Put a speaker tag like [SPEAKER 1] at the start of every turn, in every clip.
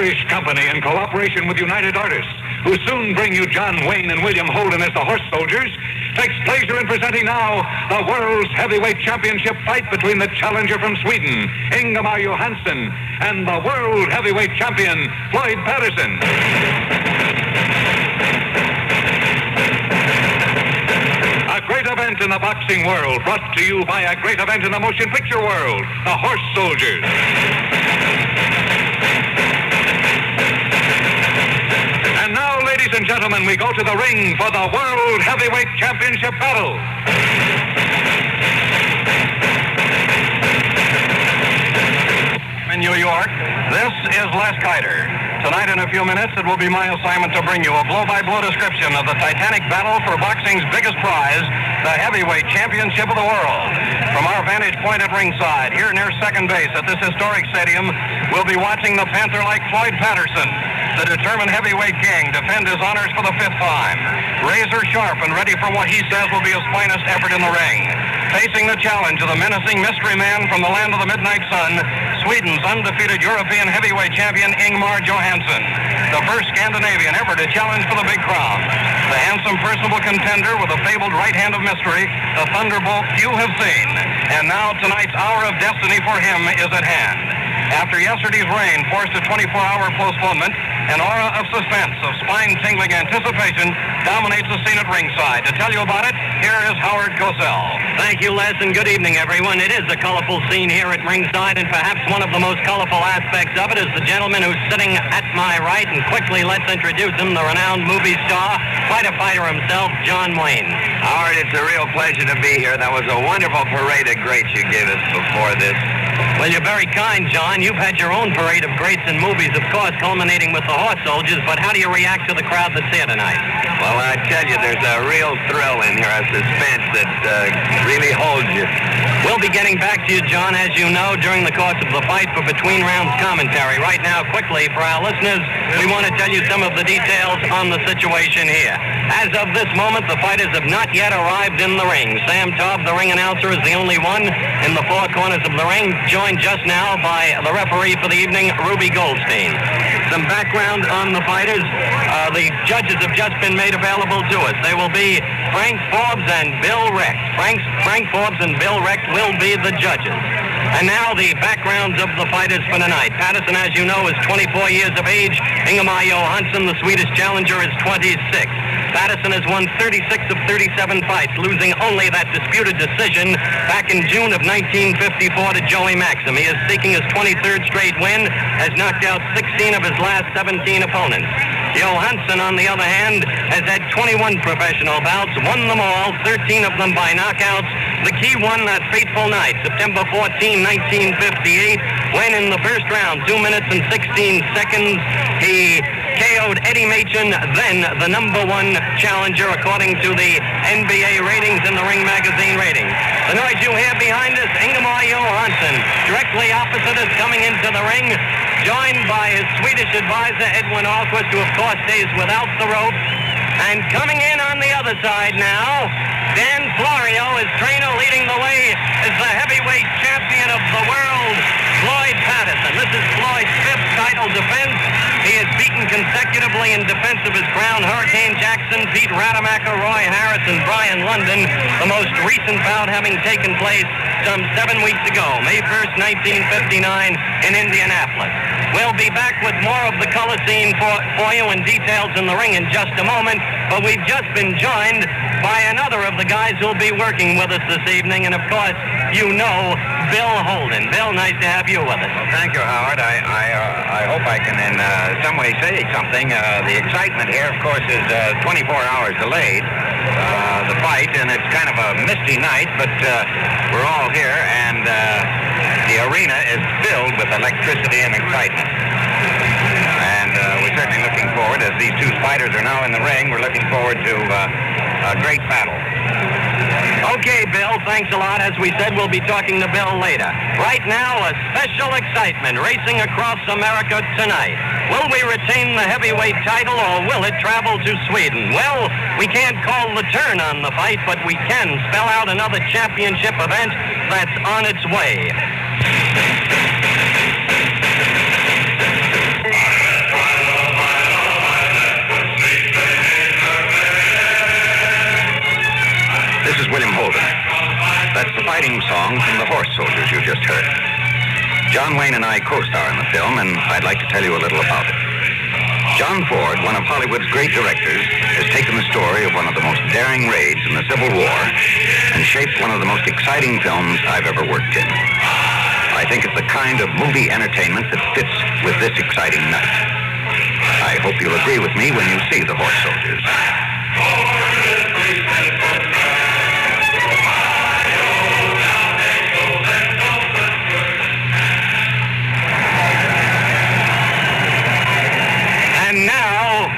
[SPEAKER 1] Irish company in cooperation with United Artists, who soon bring you John Wayne and William Holden as the horse soldiers, takes pleasure in presenting now the World's Heavyweight Championship fight between the challenger from Sweden, Ingemar Johansson, and the World Heavyweight Champion, Floyd Patterson. A great event in the boxing world, brought to you by a great event in the motion picture world, the Horse Soldiers. And now, ladies and gentlemen, we go to the ring for the World Heavyweight Championship battle. In New York, this is Les Kiter. Tonight, in a few minutes, it will be my assignment to bring you a blow-by-blow description of the titanic battle for boxing's biggest prize, the Heavyweight Championship of the world. From our vantage point at ringside, here near second base at this historic stadium, we'll be watching the Panther-like Floyd Patterson, the determined heavyweight king, defend his honors for the fifth time. Razor sharp and ready for what he says will be his finest effort in the ring. Facing the challenge of the menacing mystery man from the land of the midnight sun, Sweden's undefeated European heavyweight champion Ingemar Johansson, the first Scandinavian ever to challenge for the big crown. The handsome, personable contender with the fabled right hand of mystery, the thunderbolt few have seen. And now tonight's hour of destiny for him is at hand. After yesterday's rain forced a 24-hour postponement, an aura of suspense, of spine-tingling anticipation dominates the scene at ringside. To tell you about it, here is Howard Cosell.
[SPEAKER 2] Thank you, Les, and good evening, everyone. It is a colorful scene here at ringside, and perhaps one of the most colorful aspects of it is the gentleman who's sitting at my right, and quickly let's introduce him, the renowned movie star, fighter himself, John Wayne.
[SPEAKER 3] Howard, it's a real pleasure to be here. That was a wonderful parade of greats you gave us before this.
[SPEAKER 2] Well, you're very kind, John. You've had your own parade of greats in movies, of course, culminating with the Horse Soldiers, but how do you react to the crowd that's here tonight?
[SPEAKER 3] Well, I tell you, there's a real thrill in here, a suspense that really holds you.
[SPEAKER 2] We'll be getting back to you, John, as you know, during the course of the fight for between rounds commentary. Right now, quickly, for our listeners, we want to tell you some of the details on the situation here. As of this moment, the fighters have not yet arrived in the ring. Sam Taub, the ring announcer, is the only one in the four corners of the ring, joined just now by the referee for the evening, Ruby Goldstein. Some background on the fighters. The judges have just been made available to us. They will be Frank Forbes and Bill Recht. Frank Forbes and Bill Recht will be the judges. And now the backgrounds of the fighters for tonight. Patterson, as you know, is 24 years of age. Ingemar Johansson, the Swedish challenger, is 26. Patterson has won 36 of 37 fights, losing only that disputed decision back in June of 1954 to Joey Maxim. He is seeking his 23rd straight win, has knocked out 16 of his last 17 opponents. Johansson, on the other hand, has had 21 professional bouts, won them all, 13 of them by knockouts. The key one that fateful night, September 14, 1958, when in the first round, 2 minutes and 16 seconds, he KO'd Eddie Machen, then the number one challenger according to the NBA ratings and the Ring Magazine ratings. The noise you hear behind us, Ingemar Johansson, directly opposite us coming into the ring, joined by his Swedish advisor, Edwin Ahlquist, who of course stays without the rope. And coming in on the other side now, Dan Florio, his trainer, leading the way, is the heavyweight champion of the world, Floyd Patterson. This is Floyd's fifth title defense. He has beaten consecutively in defense of his crown Hurricane Jackson, Pete Rademacher, Roy Harris, and Brian London, the most recent bout having taken place some 7 weeks ago, May 1st, 1959, in Indianapolis. We'll be back with more of the color scene for you and details in the ring in just a moment, but we've just been joined by another of the guys who'll be working with us this evening, and of course, you know Bill Holden. Bill, nice to have you with us.
[SPEAKER 3] Well, thank you, Howard. I hope I can in some way say something. The excitement here, of course, is 24 hours delayed, the fight, and it's kind of a misty night, but we're all here, and the arena is filled with electricity and excitement. And we're certainly looking forward, as these two fighters are now in the ring, we're looking forward to a great battle.
[SPEAKER 2] Okay, Bill, thanks a lot. As we said, we'll be talking to Bill later. Right now, a special excitement racing across America tonight. Will we retain the heavyweight title, or will it travel to Sweden? Well, we can't call the turn on the fight, but we can spell out another championship event that's on its way.
[SPEAKER 3] is William Holden. That's the fighting song from The Horse Soldiers you just heard. John Wayne and I co-star in the film, and I'd like to tell you a little about it. John Ford, one of Hollywood's great directors, has taken the story of one of the most daring raids in the Civil War and shaped one of the most exciting films I've ever worked in. I think it's the kind of movie entertainment that fits with this exciting night. I hope you'll agree with me when you see The Horse Soldiers.
[SPEAKER 2] And now,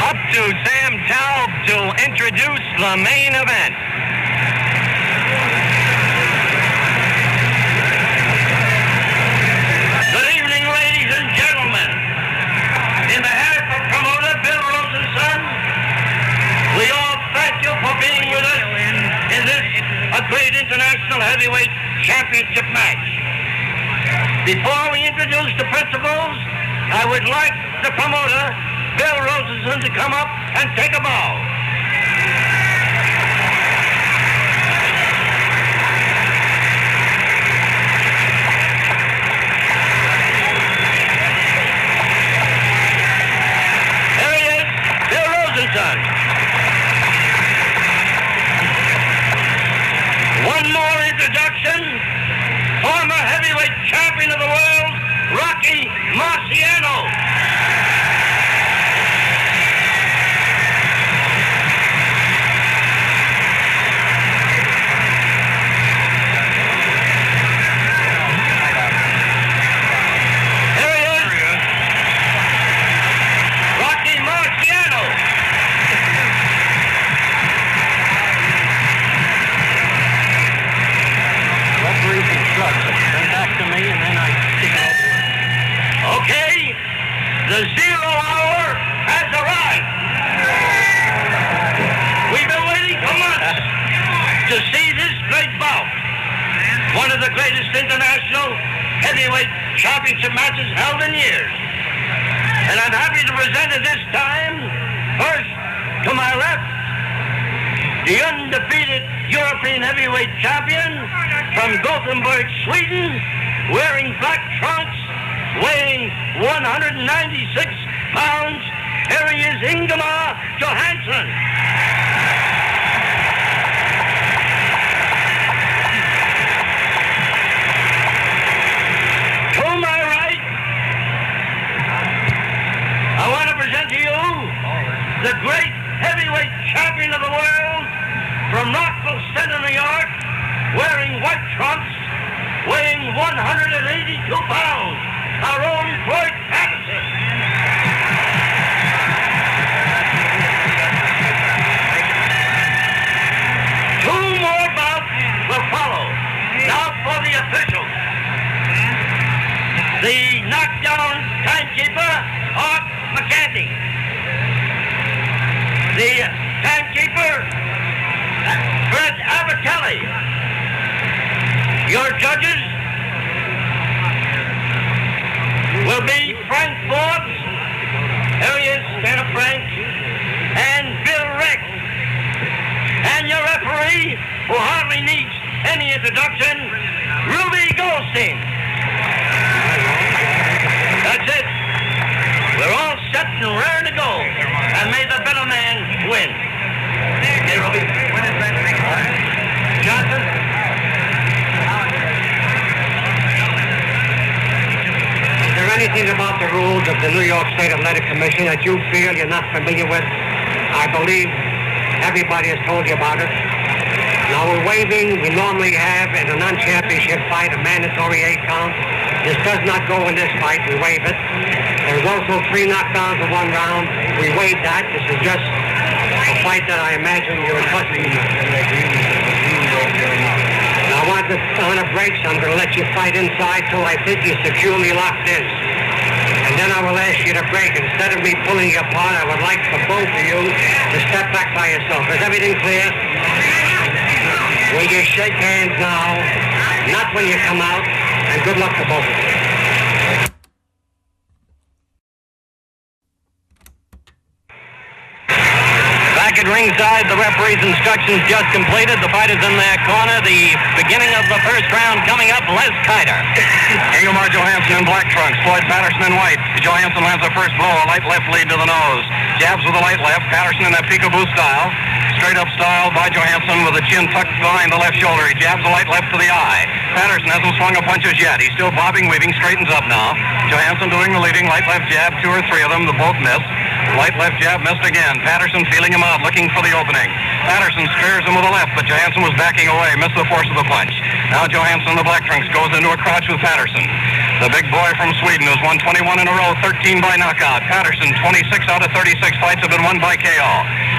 [SPEAKER 2] up to Sam Taub to introduce the main event.
[SPEAKER 4] Good evening, ladies and gentlemen. In behalf of promoter Bill Rosenson, we all thank you for being with us in this, a great international heavyweight championship match. Before we introduce the principals, I would like the promoter, Bill Rosenson, to come up and take a bow. There he is, Bill Rosenson. One more introduction, former heavyweight champion of the world, Rocky Marciano. There he is. Rocky Marciano.
[SPEAKER 2] Referee's instructions. Send back to me, and then I stick it.
[SPEAKER 4] Okay, the 0 hour has arrived. We've been waiting for months to see this great bout. One of the greatest international heavyweight championship matches held in years. And I'm happy to present it this time, first to my left, the undefeated European heavyweight champion from Gothenburg, Sweden, wearing black trunks, weighing 196 pounds. Here he is, Ingemar Johansson. To my right, I want to present to you the great heavyweight champion of the world from Rockville Center, New York, wearing white trunks, weighing 182 pounds. Our own Floyd Patterson. Two more bouts will follow. Now for the officials. The knockdown timekeeper, Art McCanty. The timekeeper, Fred Abatelli. Your judges will be Frank Forbes, here he is, stand up Frank, and Bill Rex. And your referee, who hardly needs any introduction, Ruby Goldstein. That's it. We're all set and raring to go. And may the better man win. Okay, Ruby. Johnson.
[SPEAKER 5] Is there anything about the rules of the New York State Athletic Commission that you feel you're not familiar with? I believe everybody has told you about it. Now we're waiving, we normally have in a non-championship fight a mandatory 8 count. This does not go in this fight, we waive it. There's also 3 knockdowns in 1 round. We waive that. This is just a fight that I imagine you're accustomed to. Now on a break, so I'm going to let you fight inside till I think you're securely locked in. And then I will ask you to break. Instead of me pulling you apart, I would like for both of you to step back by yourself. Is everything clear? Will you shake hands now? Not when you come out. And good luck to both of you.
[SPEAKER 2] Back at ringside, the referee's instructions just completed. The fight is in their corner. The beginning of the first round coming up. Les Kiter.
[SPEAKER 1] Ingemar Johansson in black trunks. Floyd Patterson in white. Johansson lands the first blow. A light left lead to the nose. Jabs with a light left. Patterson in that peekaboo style. Straight up style by Johansson with the chin tucked behind the left shoulder. He jabs a light left to the eye. Patterson hasn't swung a punch as yet. He's still bobbing, weaving, straightens up now. Johansson doing the leading. Light left jab. 2 or 3 of them. The both miss. Light left jab missed again. Patterson feeling him out, looking for the opening. Patterson spears him with a left, but Johansson was backing away, missed the force of the punch. Now Johansson in the black trunks goes into a crouch with Patterson. The big boy from Sweden who's won 21 in a row, 13 by knockout. Patterson, 26 out of 36 fights have been won by KO.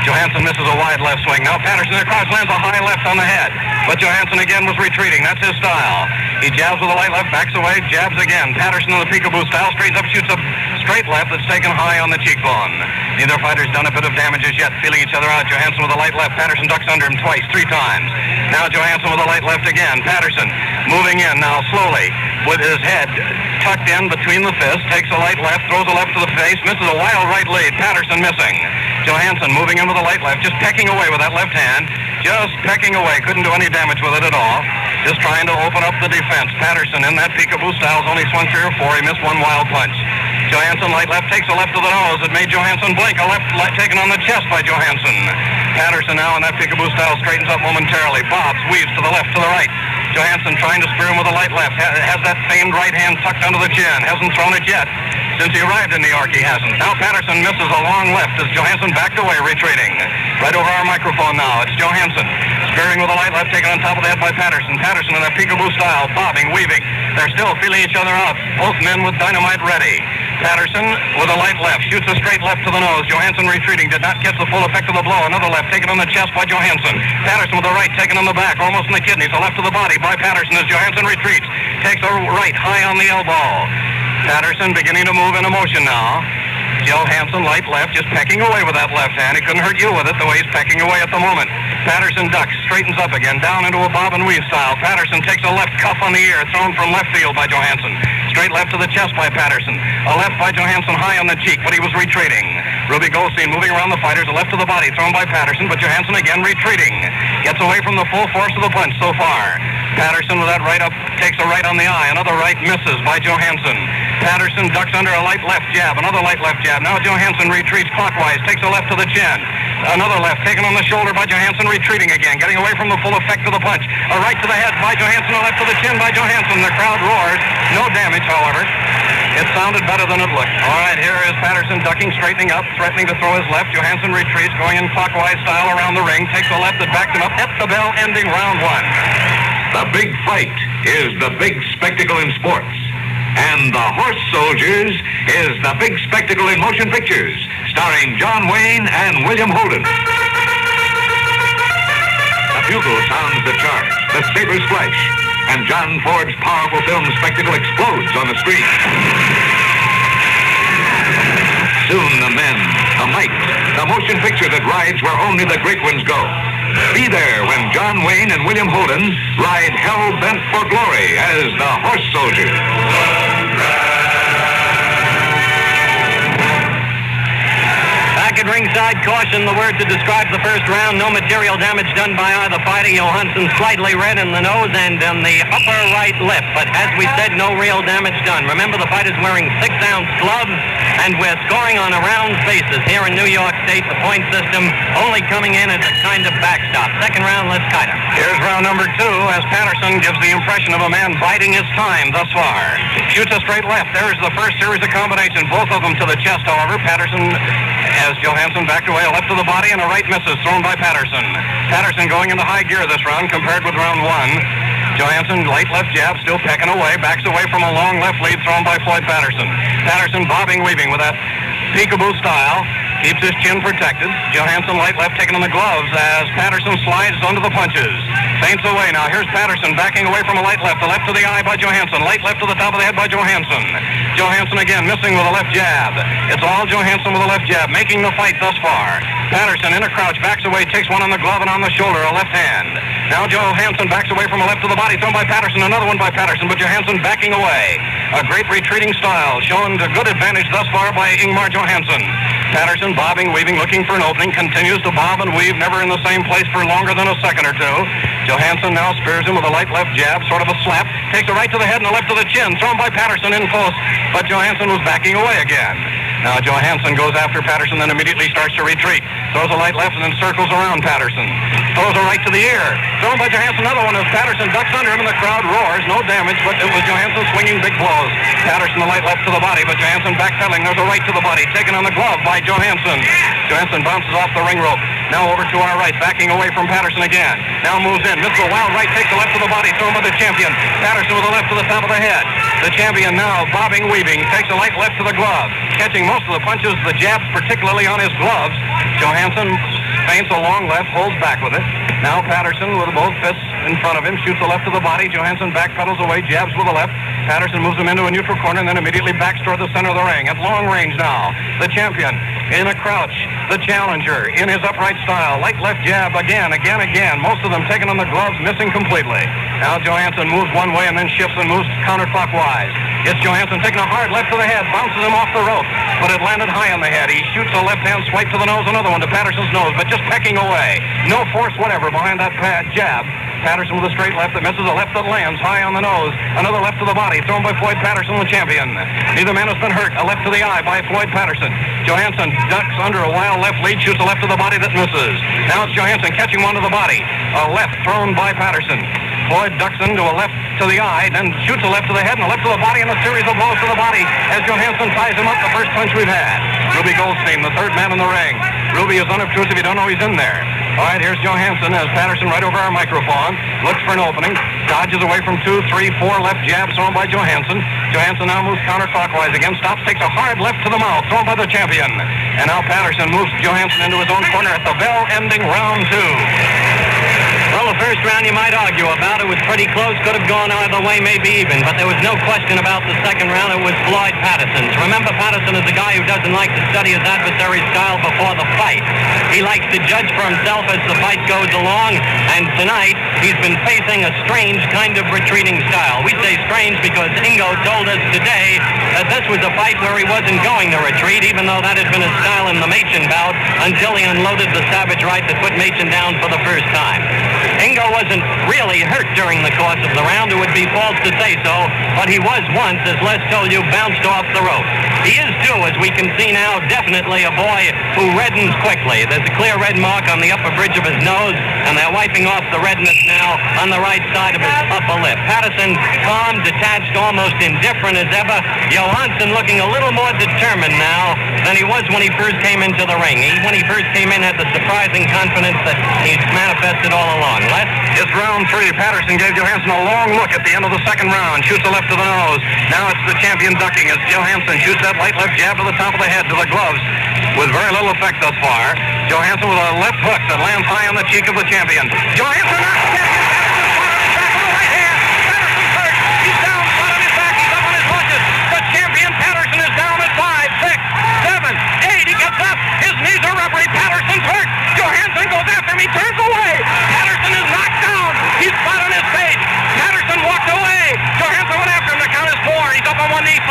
[SPEAKER 1] Johansson misses a wide left swing. Now Patterson in the crouch lands a high left on the head. But Johansson again was retreating. That's his style. He jabs with a light left, backs away, jabs again. Patterson in the peekaboo style, straightens up, shoots a straight left that's taken high on the cheekbone. Neither fighter's done a bit of damage as yet, feeling each other out. Johansson with a light left. Patterson ducks under him twice, 3 times. Now Johansson with a light left again. Patterson moving in now slowly with his head tucked in between the fists, takes a light left, throws a left to the face, misses a wild right lead. Patterson missing. Johansson moving in with a light left, just pecking away with that left hand. Just pecking away, couldn't do any damage with it at all. Just trying to open up the defense. Patterson in that peekaboo style's only swung 3 or 4. He missed one wild punch. Johansson light left takes a left to the nose. It made Johansson blink. A left taken on the chest by Johansson. Patterson now in that peekaboo style straightens up momentarily. Bobs, weaves to the left, to the right. Johansson trying to spear him with a light left. Has that famed right hand tucked under the chin. Hasn't thrown it yet. Since he arrived in New York, he hasn't. Now Patterson misses a long left as Johansson backed away, retreating. Right over our microphone now. It's Johansson. Spearing with a light left taken on top of the head by Patterson. Patterson in that peekaboo style, bobbing, weaving. They're still feeling each other out. Both men with dynamite ready. Patterson with a light left, shoots a straight left to the nose. Johansson retreating, did not get the full effect of the blow. Another left taken on the chest by Johansson. Patterson with a right taken on the back, almost in the kidneys. A left to the body by Patterson as Johansson retreats. Takes a right high on the elbow. Patterson beginning to move into motion now. Johansson light left, just pecking away with that left hand. He couldn't hurt you with it the way he's pecking away at the moment. Patterson ducks, straightens up again, down into a bob and weave style. Patterson takes a left cuff on the ear, thrown from left field by Johansson. Straight left to the chest by Patterson. A left by Johansson high on the cheek, but he was retreating. Ruby Goldstein moving around the fighters, a left to the body, thrown by Patterson, but Johansson again retreating. Gets away from the full force of the punch so far. Patterson with that right up, takes a right on the eye. Another right misses by Johansson. Patterson ducks under a light left jab, another light left jab. Now Johansson retreats clockwise, takes a left to the chin. Another left taken on the shoulder by Johansson, retreating again, getting away from the full effect of the punch. A right to the head by Johansson, a left to the chin by Johansson. The crowd roars. No damage, however. It sounded better than it looked. All right, here is Patterson ducking, straightening up, threatening to throw his left. Johansson retreats, going in clockwise style around the ring, takes a left that backed him up. Hits the bell, ending round 1.
[SPEAKER 6] The big fight is the big spectacle in sports. And the Horse Soldiers is the big spectacle in motion pictures, starring John Wayne and William Holden. The bugle sounds the charge, the sabers flash, and John Ford's powerful film spectacle explodes on the screen. Soon the men, the might, the motion picture that rides where only the great ones go. Be there when John Wayne and William Holden ride hell-bent for glory as the Horse Soldiers.
[SPEAKER 2] Back at ringside, caution, the word to describe the first round. No material damage done by either fighter. Johansson slightly red in the nose and in the upper right lip. But as we said, no real damage done. Remember, the fighter's wearing 6-ounce gloves, and we're scoring on a round basis here in New York State. The point system only coming in as a kind of backstop. Second round, Les Kiter.
[SPEAKER 1] Here's round number 2 as Patterson gives the impression of a man biding his time thus far. Shoots a straight left. There's the first series of combinations, both of them to the chest, however. Patterson, as Johansson backed away, a left to the body and a right misses thrown by Patterson. Patterson going into high gear this round compared with round 1. Johansson, light left jab, still pecking away, backs away from a long left lead thrown by Floyd Patterson. Patterson bobbing, weaving with that peekaboo style. Keeps his chin protected. Johansson light left taken on the gloves as Patterson slides under the punches. Feints away now. Here's Patterson backing away from a light left. A left to the eye by Johansson. Light left to the top of the head by Johansson. Johansson again missing with a left jab. It's all Johansson with a left jab, making the fight thus far. Patterson in a crouch, backs away, takes one on the glove and on the shoulder, a left hand. Now Johansson backs away from a left to the body, thrown by Patterson. Another one by Patterson, but Johansson backing away. A great retreating style, shown to good advantage thus far by Ingmar Johansson. Patterson, bobbing, weaving, looking for an opening, continues to bob and weave, never in the same place for longer than a second or two. Johansson now spears him with a light left jab, sort of a slap, takes a right to the head and a left to the chin, thrown by Patterson in close, but Johansson was backing away again. Now Johansson goes after Patterson, then immediately starts to retreat. Throws a light left and then circles around Patterson. Throws a right to the ear. Thrown by Johansson, another one as Patterson ducks under him and the crowd roars. No damage, but it was Johansson swinging big blows. Patterson a light left to the body, but Johansson backpedaling. There's a right to the body, taken on the glove by Johansson. Johansson bounces off the ring rope. Now over to our right, backing away from Patterson again. Now moves in, misses a wild right, takes a left to the body, thrown by the champion. Patterson with a left to the top of the head. The champion now bobbing, weaving, takes a light left to the glove. Catching most of the punches, the jabs, particularly on his gloves. Johansson feints a long left, holds back with it. Now Patterson with both fists in front of him, shoots a left to the body. Johansson backpedals away, jabs with a left. Patterson moves him into a neutral corner and then immediately backs toward the center of the ring. At long range now, the champion in a crouch. The challenger in his upright style. Light left jab again. Most of them taken on the gloves, missing completely. Now Johansson moves one way and then shifts and moves counterclockwise. It's Johansson taking a hard left to the head, bounces him off the rope, but it landed high on the head. He shoots a left-hand swipe to the nose, another one to Patterson's nose, but just pecking away. No force whatever behind that jab. Patterson with a straight left that misses, a left that lands high on the nose. Another left to the body, thrown by Floyd Patterson, the champion. Neither man has been hurt. A left to the eye by Floyd Patterson. Johansson ducks under a wild left lead, shoots a left to the body that misses. Now it's Johansson catching one to the body. A left thrown by Patterson. Floyd ducks into a left to the eye, then shoots a left to the head and a left to the body, and a series of blows to the body as Johansson ties him up. The first punch we've had. Ruby Goldstein, the third man in the ring. Ruby is unobtrusive. You don't know he's in there. All right, here's Johansson as Patterson right over our microphone. Looks for an opening. Dodges away from 2, 3, 4 left jabs thrown by Johansson. Johansson now moves counterclockwise again. Stops, takes a hard left to the mouth, thrown by the champion. And now Patterson moves Johansson into his own corner at the bell, ending round 2.
[SPEAKER 2] Well, the first round you might argue about. It was pretty close. Could have gone either way, maybe even. But there was no question about the second round. It was Floyd Patterson's. Remember, Patterson is a guy who doesn't like to study his adversary's style before the fight. He likes to judge for himself as the fight goes along. And tonight, he's been facing a strange kind of retreating style. We say strange because Ingo told us today that this was a fight where he wasn't going to retreat, even though that had been his style in the Machen bout until he unloaded the savage right that put Machen down for the first time. Ingo wasn't really hurt during the course of the round. It would be false to say so, but he was once, as Les told you, bounced off the rope. He is too, as we can see now, definitely a boy who reddens quickly. There's a clear red mark on the upper bridge of his nose, and they're wiping off the redness now on the right side of his upper lip. Patterson, calm, detached, almost indifferent as ever. Johansson looking a little more determined now than he was when he first came into the ring. When he first came in, had the surprising confidence that he's manifested all along. Les?
[SPEAKER 1] It's round 3. Patterson gave Johansson a long look at the end of the second round. Shoots a left to the nose. Now it's the champion ducking as Johansson shoots that light left jab to the top of the head to the gloves with very little effect thus far. Johansson with a left hook that lands high on the cheek of the champion. Johansson knocks the champion. Patterson's flat on his back with the right hand. Patterson's hurt. He's down, flat on his back. He's up on his haunches. The champion Patterson is down at 5, 6, 7, 8. He gets up. His knees are rubbery. Patterson's hurt. Johansson goes after him. He turns away. Patterson is knocked down. He's flat on his face. Patterson walked away. Johansson went after him. The count is 4. He's up on one knee. 5,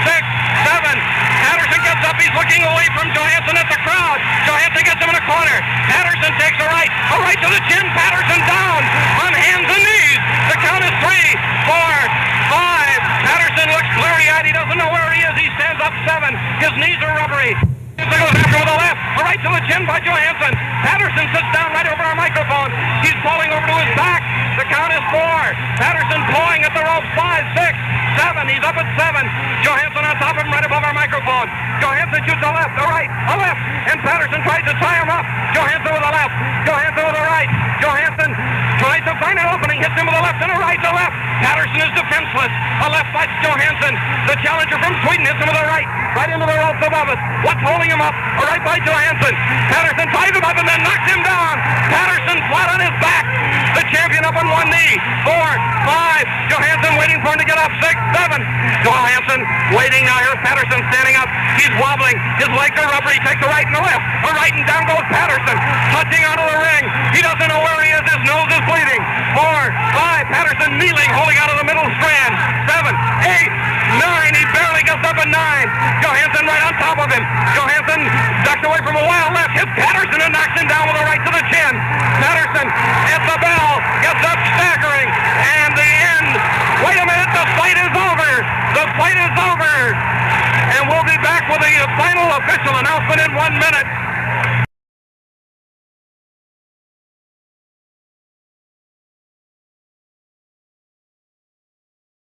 [SPEAKER 1] 6, 7. Patterson gets up. He's looking away from Johansson at the crowd. Johansson gets him in a corner. Patterson takes a right to the chin. Patterson down on hands and knees. The count is 3, 4, 5. Patterson looks blurry-eyed. He doesn't know where he is. He stands up 7. His knees are rubbery. Johansson goes after with a left. A right to the chin by Johansson. Patterson sits down right over our microphone. He's falling over to his back. The count is 4. Patterson pawing at the ropes. 5, 6, 7. He's up at 7. Johansson on top of him right above our microphone. Johansson shoots a left, a right, a left, and Patterson tries to tie him up. Johansson with a left, Johansson with a right. Johansson tries to find an opening, hits him with a left and a right to left. Patterson is defenseless. A left by Johansson. The challenger from Sweden hits him with a right into the ropes above us. What's holding him up? A right by Johansson. Patterson ties him up and then knocks him down. Patterson flat on his back. The champion up on one knee. 4, 5. Johansson waiting for him to get up. 6, 7. Johansson waiting now. Here's Patterson standing up. He's wobbling. His legs are rubbery. He takes a right and a left. A right and down goes Patterson. Touching onto the ring. He doesn't know where he is. His nose is bleeding. 4, 5. Patterson kneeling, holding out of the middle strand. 7, 8, 9. him. Johansson ducks away from a wild left. Hits Patterson and knocks him down with a right to the chin. Patterson at the bell. Gets up staggering. And the end. Wait a minute. The fight is over. The fight is over. And we'll be back with the final official announcement in 1 minute.